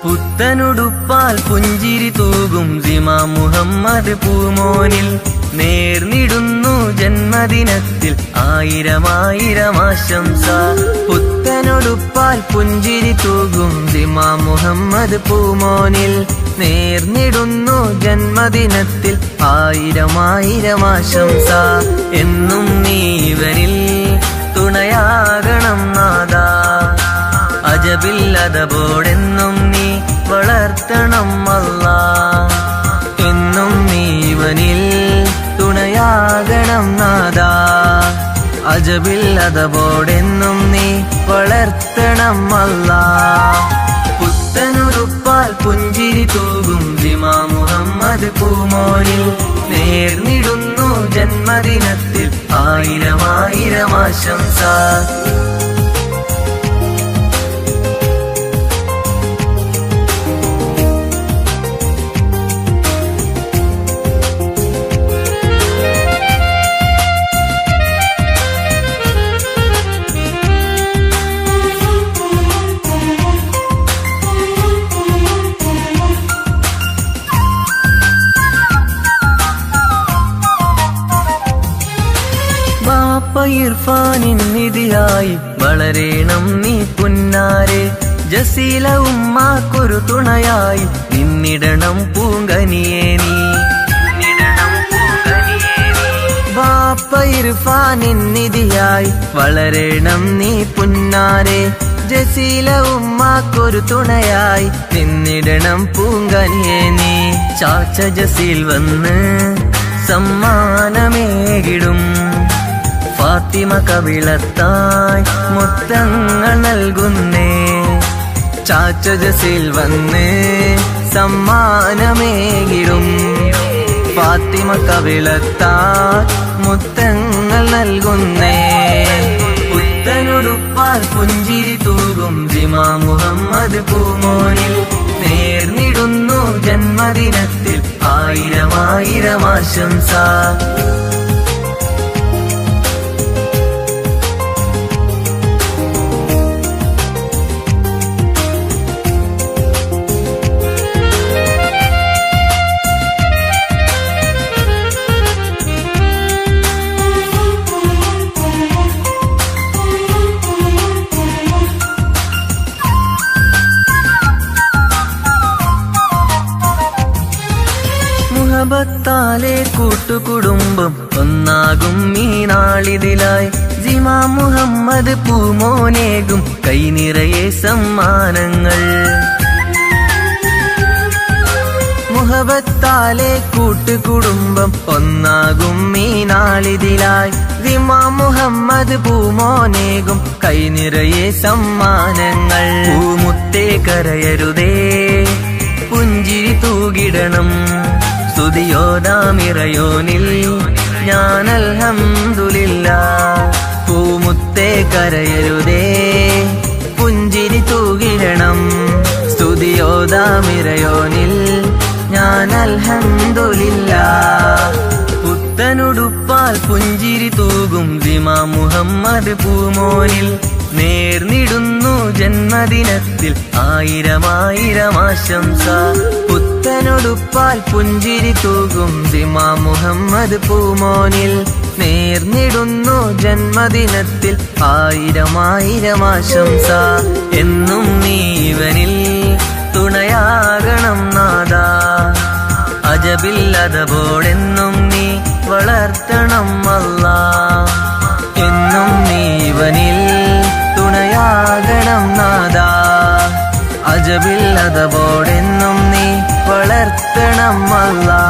പുത്തനുടുപ്പാൽ പുഞ്ചിരി തൂകും ഇമാം മുഹമ്മദ് പൂമോനിൽ നേർന്നിടുന്നു ജന്മദിനത്തിൽ ആയിരം ആശംസ. പുത്തനുടുപ്പാൽ പുഞ്ചിരി തൂകും ഇമാം മുഹമ്മദ് പൂമോനിൽ നേർന്നിടുന്നു ജന്മദിനത്തിൽ ആയിരം ആശംസ. എന്നും നീവനിൽ തുണയാകണം നാദാ, അജബില്ലതബോടെന്നും നീ വളർത്തണം അല്ലാ. എന്നും നീവനിൽ തുണയാകണം നാദാ, അജബില്ലതബോടെന്നും നീ വളർത്തണം അല്ലാ. പുത്തനുടുപ്പാൽ പുഞ്ചിരി തൂകും ഇമാം മുഹമ്മദ് പൂമോനിൽ നേർന്നിടുന്നു ജന്മദിനത്തിൽ ആയിരം ആശംസ. ബാപ്പ ഇർഫാനിൻ നിധിയായി വളരേണം നീ പുന്നാരെ, ജസീല ഉമ്മാക്കൊരു തുണയായി നിന്നിടണം പൂങ്കനിയേ നീ. ബാപ്പ ഇർഫാനിൻ നിധിയായി വളരേണം നീ പുന്നാരെ, ജസീല ഉമ്മാക്കൊരു തുണയായി നിന്നിടണം പൂങ്കനിയേ നീ. ചാച്ച ജസീൽ വന്ന് സമ്മാനമേകിടും, ഫാത്തിമ കവിളത്തായി മുത്തങ്ങൾ നൽകുന്നേ. ചാച്ച ജസീൽ വന്ന് സമ്മാനമേകിടും, ഫാത്തിമ കവിളത്തായി മുത്തങ്ങൾ നൽകുന്നേ. പുത്തനുടുപ്പാൽ പുഞ്ചിരി തൂകും ഇമാം മുഹമ്മദ് പൂമോനിൽ നേർന്നിടുന്നു ജന്മദിനത്തിൽ ആയിരം ആശംസ. മുഹബത്താലെ കൂട്ടുകുടുംബം ഒന്നാകും ഈ നാളിതിലായി, ഇമാം മുഹമ്മദ് പൂമോനേകും കൈനിറയെ സമ്മാനങ്ങൾ. മുഹബത്താലെ കൂട്ടുകുടുംബം ഒന്നാകും ഈ നാളിതിലായി, ഇമാം മുഹമ്മദ് പൂമോനേകും കൈനിറയെ സമ്മാനങ്ങൾ. പൂമുത്തേ കരയരുതേ പുഞ്ചിരി തൂകിടണം, സ്തുതിയോദാമിറയോനിൽ ഞാൻ അൽഹംദുലില്ലാഹ്. പൂമുത്തേ കരയരുതേ പുഞ്ചിരി തൂകിടണം, സ്തുതിയോദാമിറയോനിൽ ഞാൻ അൽഹംദുലില്ലാഹ്. പുത്തനുടുപ്പാൽ പുഞ്ചിരി തൂകും ഇമാം മുഹമ്മദ് പൂമോനിൽ നേർന്നിടുന്നു ജന്മദിനത്തിൽ ആയിരം ആശംസ. പുത്തനുടുപ്പാൽ പുഞ്ചിരി തൂകും ഇമാം മുഹമ്മദ് പൂമോനിൽ നേർന്നിടുന്നു ജന്മദിനത്തിൽ ആയിരം ആശംസ. എന്നും നീവനിൽ തുണയാകണം നാദാ, അജബില്ലതബോടെന്നും നീ വളർത്തണം അല്ലാ. എന്നും നീവനിൽ തുണയാകണം നാദാ, അജബില്ലതബോടെന്നും നീ വളർത്തണം അല്ലാ.